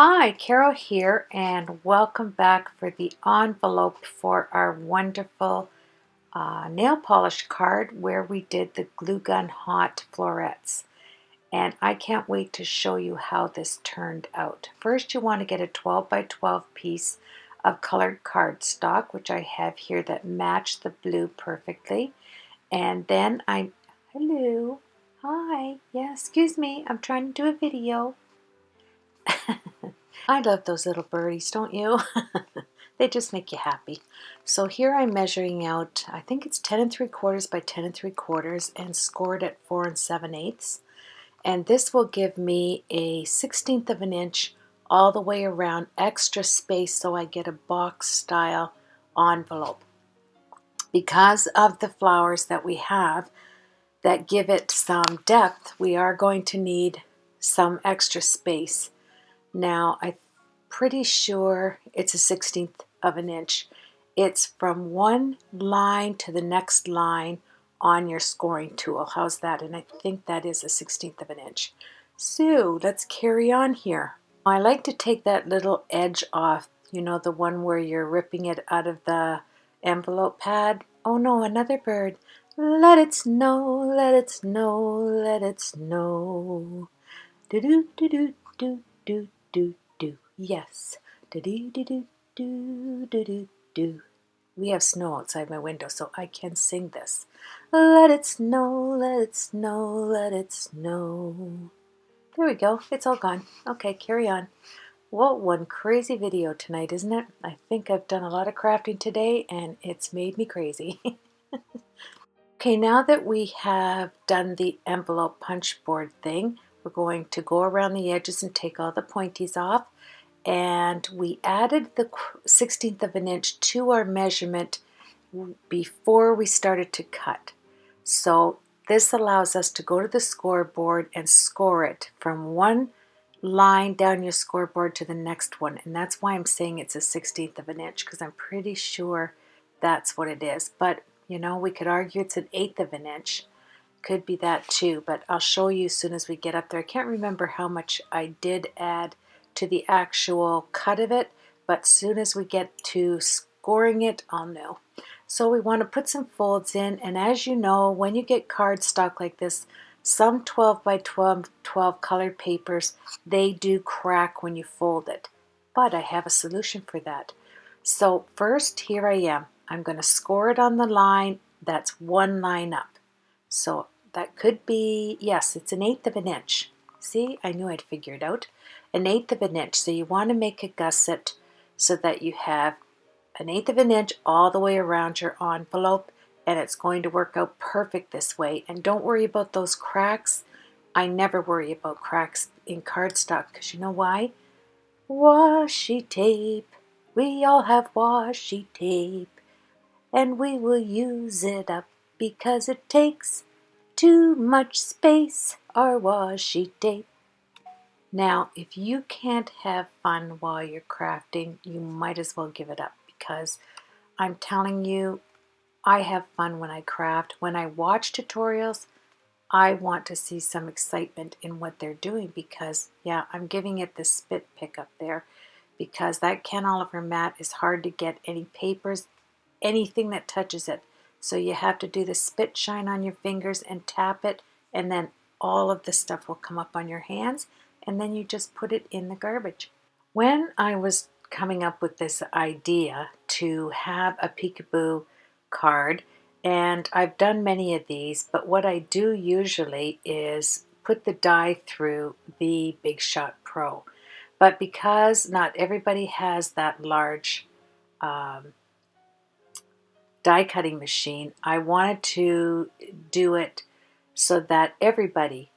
Hi, Carol here, and welcome back for the envelope for our wonderful nail polish card where we did the glue gun hot florets. And I can't wait to show you how this turned out. First, you want to get a 12 by 12 piece of colored cardstock, which I have here that match the blue perfectly. And then hello, hi, yeah, excuse me, I'm trying to do a video. I love those little birdies, don't you? They just make you happy. So here I'm measuring out, I think it's 10 3/4 by 10 3/4 and scored at 4 7/8. And this will give me a 1/16 of an inch all the way around, extra space so I get a box style envelope. Because of the flowers that we have that give it some depth, we are going to need some extra space. Now, I'm pretty sure it's a 1/16 of an inch. It's from one line to the next line on your scoring tool. How's that? And I think that is a 1/16 of an inch. So let's carry on here. I like to take that little edge off, you know, the one where you're ripping it out of the envelope pad. Oh no, another bird. Let it snow, let it snow, let it snow. Do do do do do do do do. Yes. Do do do do do do do do. We have snow outside my window, so I can sing this. Let it snow, let it snow, let it snow. There we go. It's all gone. Okay, carry on. What one crazy video tonight, isn't it? I think I've done a lot of crafting today, and it's made me crazy. Okay, now that we have done the envelope punch board thing, we're going to go around the edges and take all the pointies off. And we added the 1/16 of an inch to our measurement before we started to cut. So this allows us to go to the scoreboard and score it from one line down your scoreboard to the next one. And that's why I'm saying it's a 1/16 of an inch, because I'm pretty sure that's what it is. But you know, we could argue it's 1/8 of an inch. Could be that too, but I'll show you as soon as we get up there. I can't remember how much I did add to the actual cut of it, but as soon as we get to scoring it, I'll know. So we want to put some folds in, and as you know, when you get cardstock like this, some 12 by 12 colored papers, they do crack when you fold it. But I have a solution for that. So first, here I am. I'm going to score it on the line that's one line up. So that could be, yes, it's 1/8 of an inch. See, I knew I'd figure it out. 1/8 of an inch. So you want to make a gusset so that you have 1/8 of an inch all the way around your envelope, and it's going to work out perfect this way. And don't worry about those cracks. I never worry about cracks in cardstock, because you know why? Washi tape. We all have washi tape, and we will use it up because it takes too much space, our washi tape. Now, if you can't have fun while you're crafting, you might as well give it up, because I'm telling you, I have fun when I craft. When I watch tutorials, I want to see some excitement in what they're doing, because, yeah, I'm giving it the spit pick up there, because that Ken Oliver mat is hard to get any papers, anything that touches it. So you have to do the spit shine on your fingers and tap it, and then all of the stuff will come up on your hands, and then you just put it in the garbage. When I was coming up with this idea to have a peekaboo card, and I've done many of these, but what I do usually is put the die through the Big Shot Pro. But because not everybody has that large die cutting machine, I wanted to do it so that everybody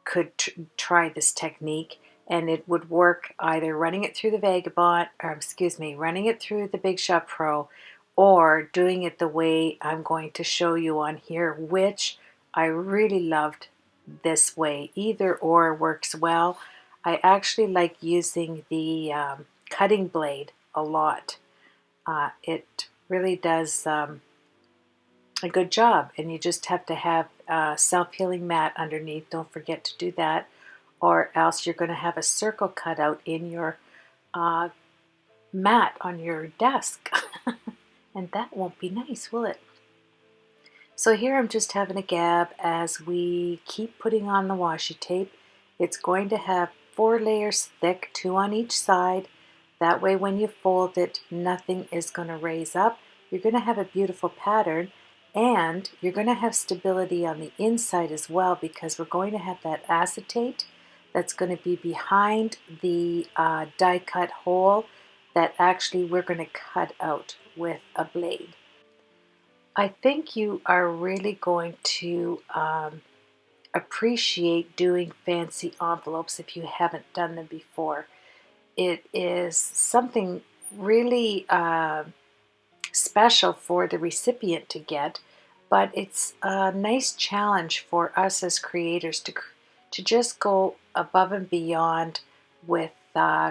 could try this technique, and it would work either running it through the Vagabond, or excuse me, running it through the Big Shot Pro, or doing it the way I'm going to show you on here, which I really loved this way. Either or works well. I actually like using the cutting blade a lot. It really does a good job, and you just have to have a self-healing mat underneath. Don't forget to do that, or else you're going to have a circle cut out in your mat on your desk. And that won't be nice, will it? So here I'm just having a gab as we keep putting on the washi tape. It's going to have 4 layers thick, 2 on each side. That way when you fold it, nothing is going to raise up. You're going to have a beautiful pattern, and you're going to have stability on the inside as well, because we're going to have that acetate that's going to be behind the die cut hole that actually we're going to cut out with a blade. I think you are really going to appreciate doing fancy envelopes if you haven't done them before. It is something really special for the recipient to get, but it's a nice challenge for us as creators to just go above and beyond with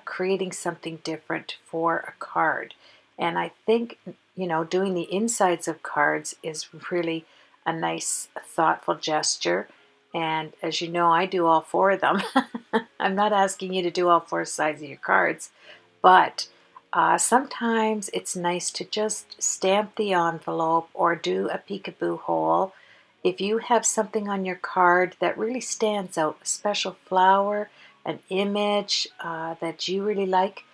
creating something different for a card. And I think, you know, doing the insides of cards is really a nice, thoughtful gesture. And as you know, I do all 4 of them. I'm not asking you to do all 4 sides of your cards, but sometimes it's nice to just stamp the envelope or do a peekaboo hole. If you have something on your card that really stands out, a special flower, an image that you really like,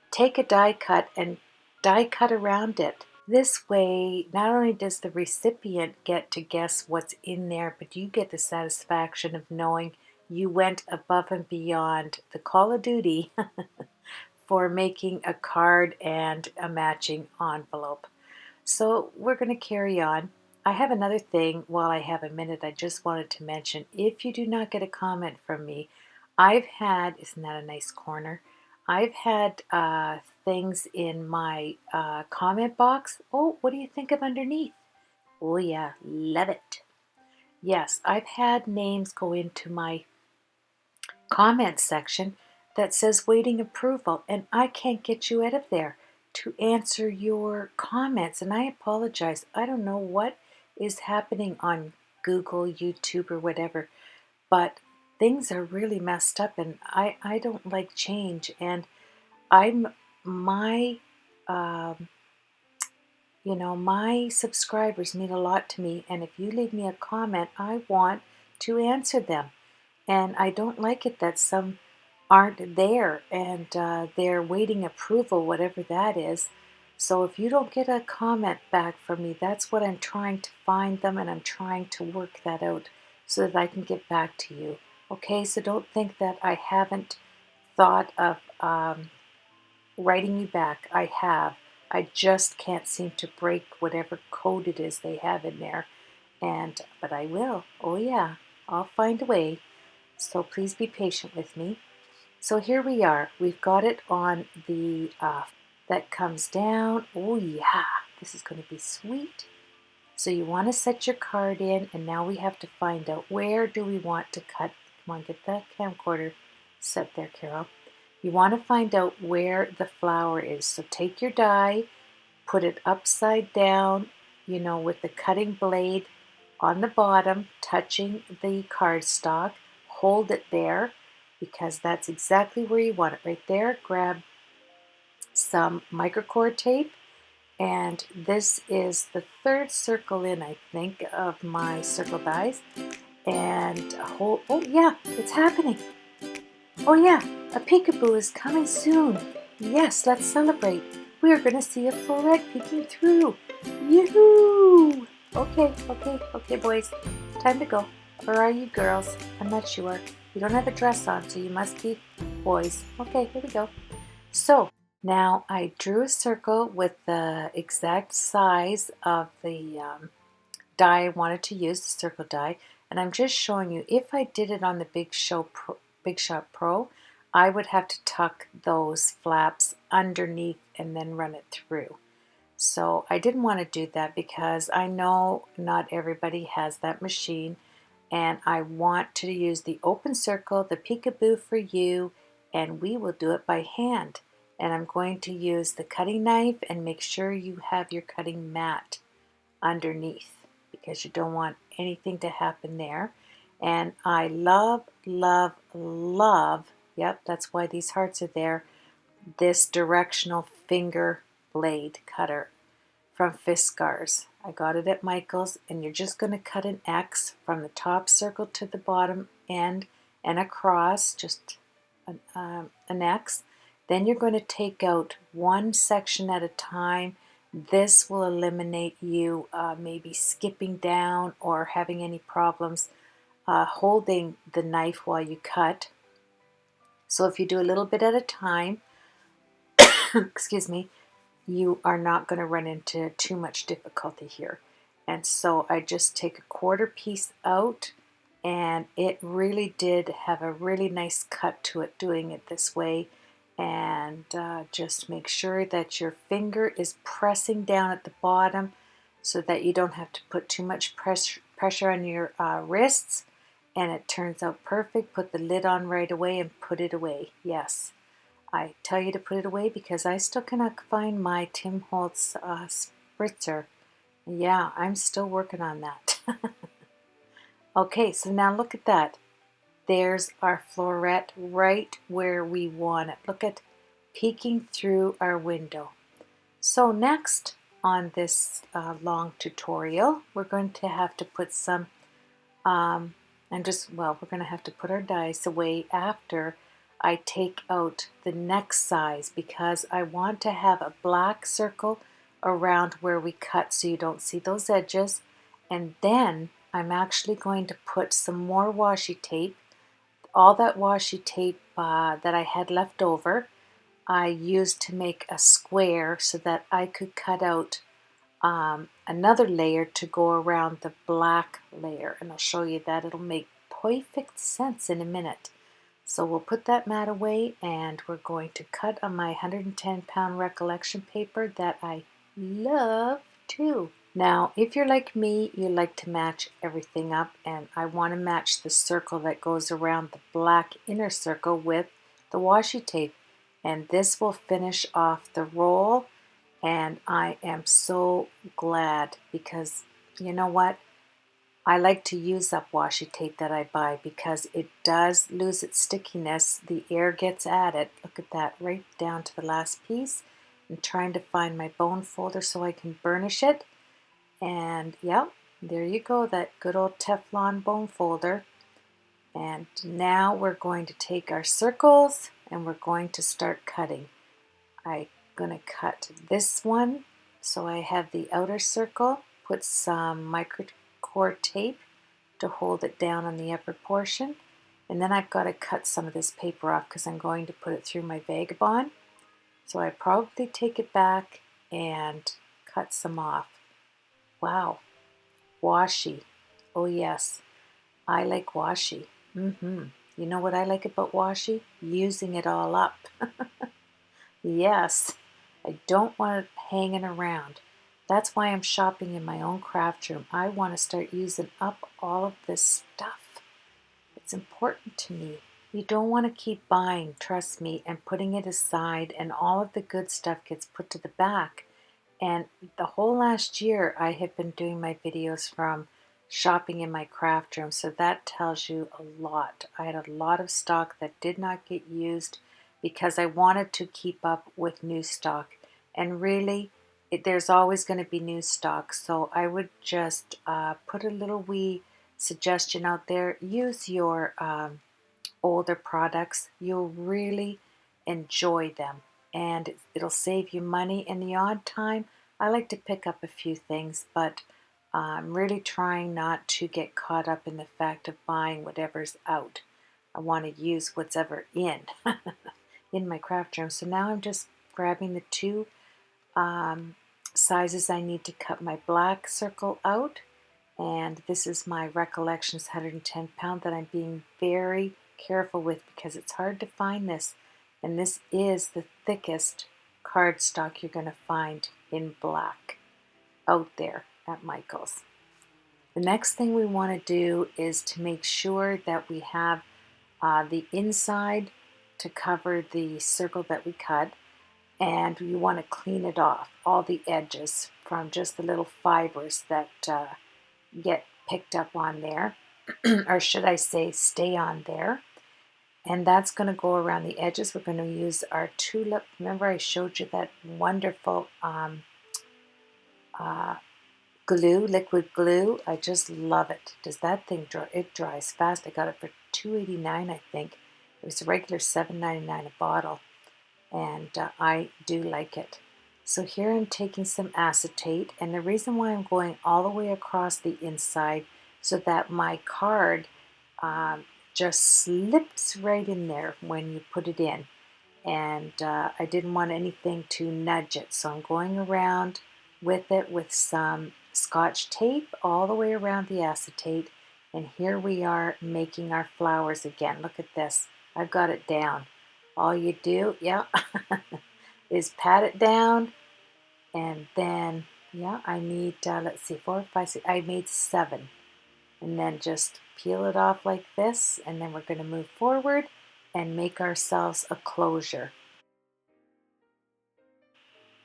take a die cut and die cut around it. This way, not only does the recipient get to guess what's in there, but you get the satisfaction of knowing you went above and beyond the call of duty for making a card and a matching envelope. So we're going to carry on. I have another thing while I have a minute I just wanted to mention. If you do not get a comment from me, I've had, isn't that a nice corner? I've had things in my comment box. Oh, what do you think of underneath? Oh yeah, love it. Yes, I've had names go into my comment section that says waiting approval, and I can't get you out of there to answer your comments, and I apologize. I don't know what is happening on Google, YouTube, or whatever, but things are really messed up, and I don't like change, and I'm my you know, my subscribers mean a lot to me, and if you leave me a comment, I want to answer them. And I don't like it that some aren't there and they're waiting approval, whatever that is. So if you don't get a comment back from me, that's what I'm trying to find them, and I'm trying to work that out so that I can get back to you. Okay, so don't think that I haven't thought of writing you back. I have. I just can't seem to break whatever code it is they have in there. But I will. Oh yeah, I'll find a way. So please be patient with me. So here we are. We've got it on the, that comes down. Oh yeah, this is going to be sweet. So you want to set your card in, and now we have to find out where do we want to cut. Come on, get that camcorder set there, Carol. You want to find out where the flower is. So take your die, put it upside down, you know, with the cutting blade on the bottom, touching the cardstock. Hold it there, because that's exactly where you want it, right there. Grab some microcord tape, and this is the 3rd circle in, I think, of my circle dies. And hold, oh yeah, it's happening. Oh yeah, a peekaboo is coming soon. Yes, let's celebrate. We are going to see a full egg peeking through. Yoo-hoo! Okay, boys. Time to go. Or are you girls? I'm not sure. You don't have a dress on, so you must be boys. Okay, here we go. So, now I drew a circle with the exact size of the die I wanted to use, the circle die. And I'm just showing you, if I did it on the Big Shot Pro, I would have to tuck those flaps underneath and then run it through. So I didn't want to do that because I know not everybody has that machine, and I want to use the open circle, the peekaboo for you, and we will do it by hand. And I'm going to use the cutting knife, and make sure you have your cutting mat underneath because you don't want anything to happen there. And I love, yep, that's why these hearts are there, this directional finger blade cutter from Fiskars. I got it at Michael's, and you're just going to cut an X from the top circle to the bottom end and across, just an X. Then you're going to take out one section at a time. This will eliminate you maybe skipping down or having any problems holding the knife while you cut. So if you do a little bit at a time, excuse me, you are not going to run into too much difficulty here. And so I just take a quarter piece out, and it really did have a really nice cut to it doing it this way. And just make sure that your finger is pressing down at the bottom so that you don't have to put too much pressure on your wrists, and it turns out perfect. Put the lid on right away and put it away. Yes, I tell you to put it away because I still cannot find my Tim Holtz spritzer. Yeah, I'm still working on that. Okay, so now look at that. There's our floret right where we want it. Look at peeking through our window. So next on this long tutorial, we're going to have to put some, we're going to have to put our dies away after I take out the next size, because I want to have a black circle around where we cut so you don't see those edges. And then I'm actually going to put some more washi tape. All that washi tape that I had left over, I used to make a square so that I could cut out another layer to go around the black layer. And I'll show you that. It'll make perfect sense in a minute. So we'll put that mat away, and we're going to cut on my 110-pound recollection paper that I love too. Now, if you're like me, you like to match everything up, and I want to match the circle that goes around the black inner circle with the washi tape. And this will finish off the roll, and I am so glad, because you know what? I like to use up washi tape that I buy because it does lose its stickiness. The air gets at it. Look at that, right down to the last piece. I'm trying to find my bone folder so I can burnish it. And yep, there you go, that good old Teflon bone folder. And now we're going to take our circles and we're going to start cutting. I'm going to cut this one. So I have the outer circle, put some microcord tape to hold it down on the upper portion. And then I've got to cut some of this paper off because I'm going to put it through my vagabond. So I probably take it back and cut some off. Wow, washi. Oh yes, I like washi. You know what I like about washi? Using it all up. Yes, I don't want it hanging around. That's why I'm shopping in my own craft room. I want to start using up all of this stuff. It's important to me. You don't want to keep buying, trust me, and putting it aside, and all of the good stuff gets put to the back. And the whole last year I have been doing my videos from shopping in my craft room, so that tells you a lot. I had a lot of stock that did not get used because I wanted to keep up with new stock. And really, there's always going to be new stock, so I would just put a little wee suggestion out there. Use your older products. You'll really enjoy them, and it'll save you money. In the odd time, I like to pick up a few things, but I'm really trying not to get caught up in the fact of buying whatever's out. I want to use what's ever in my craft room. So now I'm just grabbing the two sizes I need to cut my black circle out, and this is my Recollections 110 pound that I'm being very careful with because it's hard to find this, and this is the thickest cardstock you're going to find in black out there at Michael's. The next thing we want to do is to make sure that we have the inside to cover the circle that we cut, and you want to clean it off, all the edges from just the little fibers that get picked up on there, or should I say stay on there. And that's going to go around the edges. We're going to use our tulip. Remember I showed you that wonderful glue, liquid glue. I just love it. Does that thing dry? It dries fast. I got it for $2.89, I think. It was a regular $7.99 a bottle, and I do like it. So here I'm taking some acetate, and the reason why I'm going all the way across the inside so that my card just slips right in there when you put it in. And I didn't want anything to nudge it, so I'm going around with it with some Scotch tape all the way around the acetate. And here we are making our flowers again. Look at this. I've got it down. All you do, yeah, is pat it down, and then, yeah, I need, let's see, 4, 5, 6, I made 7. And then just peel it off like this, and then we're going to move forward and make ourselves a closure.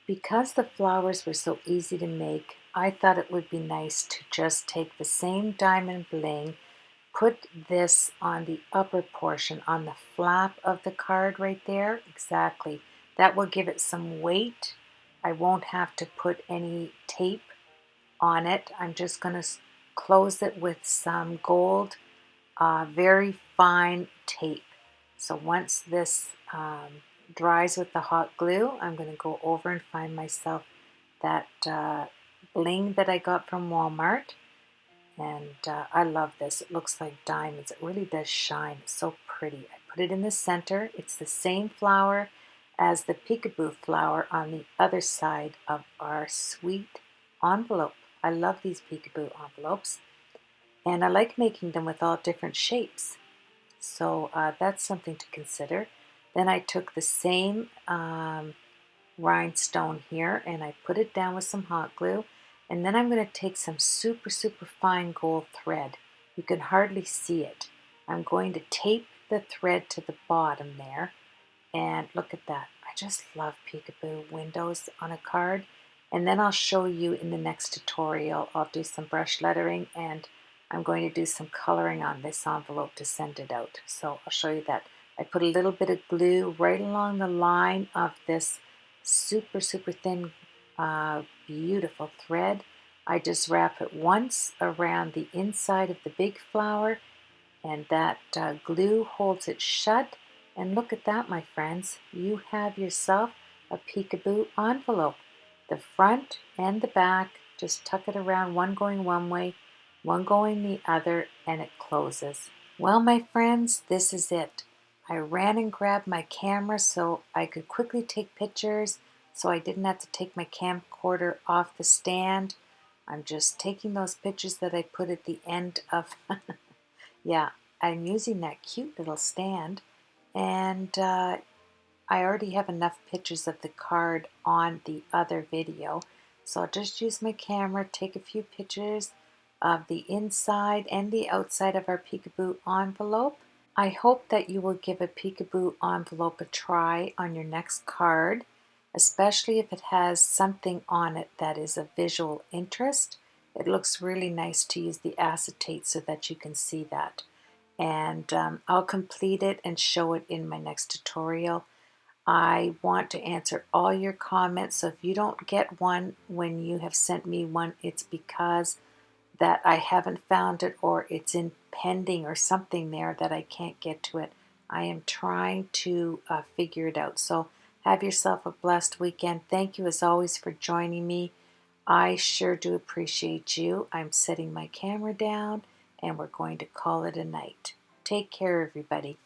Because the flowers were so easy to make, I thought it would be nice to just take the same diamond bling, put this on the upper portion, on the flap of the card right there. Exactly. That will give it some weight. I won't have to put any tape on it. I'm just going to close it with some gold, very fine tape. So once this dries with the hot glue, I'm going to go over and find myself that bling that I got from Walmart. And I love this. It looks like diamonds. It really does shine. It's so pretty. I put it in the center. It's the same flower as the peekaboo flower on the other side of our sweet envelope. I love these peekaboo envelopes. And I like making them with all different shapes. So that's something to consider. Then I took the same rhinestone here and I put it down with some hot glue. And then I'm going to take some super, super fine gold thread. You can hardly see it. I'm going to tape the thread to the bottom there. And look at that. I just love peekaboo windows on a card. And then I'll show you in the next tutorial. I'll do some brush lettering, and I'm going to do some coloring on this envelope to send it out. So I'll show you that. I put a little bit of glue right along the line of this super, super thin, beautiful thread. I just wrap it once around the inside of the big flower, and that glue holds it shut. And look at that, my friends. You have yourself a peekaboo envelope. The front and the back, just tuck it around, one going one way, one going the other, and it closes. Well, my friends, this is it. I ran and grabbed my camera so I could quickly take pictures, so I didn't have to take my camcorder off the stand. I'm just taking those pictures that I put at the end of, yeah, I'm using that cute little stand, and I already have enough pictures of the card on the other video, so I'll just use my camera, take a few pictures of the inside and the outside of our peekaboo envelope. I hope that you will give a peekaboo envelope a try on your next card, especially if it has something on it that is of visual interest. It looks really nice to use the acetate so that you can see that. And I'll complete it and show it in my next tutorial. I want to answer all your comments, so if you don't get one when you have sent me one, it's because that I haven't found it, or it's in pending or something there that I can't get to it. I am trying to figure it out. So have yourself a blessed weekend. Thank you as always for joining me. I sure do appreciate you. I'm setting my camera down and we're going to call it a night. Take care, everybody.